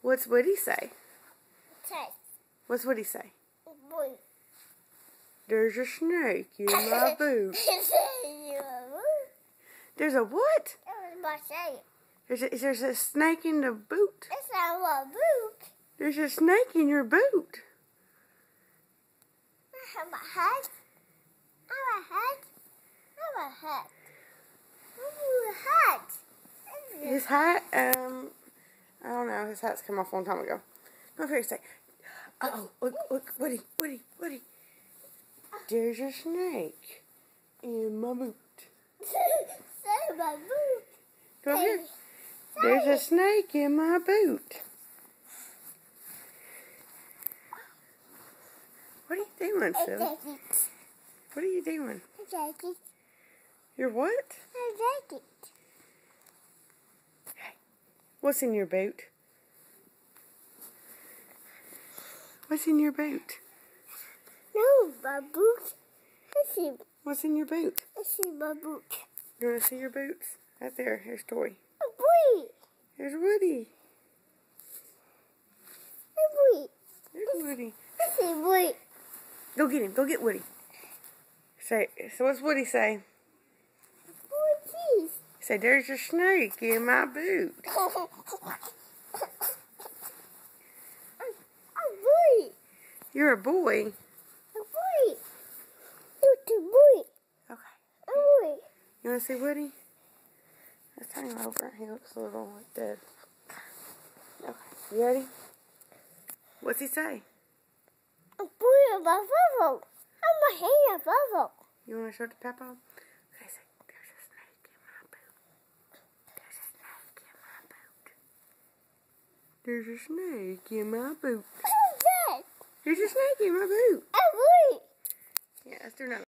What's Woody say? Say. What's Woody say? Boy. There's a snake in my boot. There's a what? There's a snake in the boot. It's not a boot. There's a snake in your boot. I have a hat. I have a hat. I have a hat. Ooh, a hat. His hat, I don't know. His hat's come off a long time ago. Come up here and say, uh-oh, look, Woody. There's a snake in my boot. Say my boot. Come up here. There's a snake in my boot. What are you doing, Phil? What are you doing? I like it. You're what? I like it. Hey, what's in your boot? What's in your boot? No, my boot. What's in your boot? I see my boot. You want to see your boots? Right there. Here's Tori. A boy. Here's Woody. A boy. There's Woody. I see boy. Go get him. Go get Woody. So what's Woody say? Boy, please. Say, there's a snake in my boot. A boy. You're a boy. A boy. You're a boy. Okay. A boy. You want to see Woody? Let's turn him over. He looks a little like dead. Okay. You ready? What's he say? A boy of a bubble. I'm a hand of bubble. You want to show the Papa? Okay, say, there's a snake in my boot. There's a snake in my boot. There's a snake in my boot. Who's that? There's a snake in my boot. A boy. Yeah, let's do another.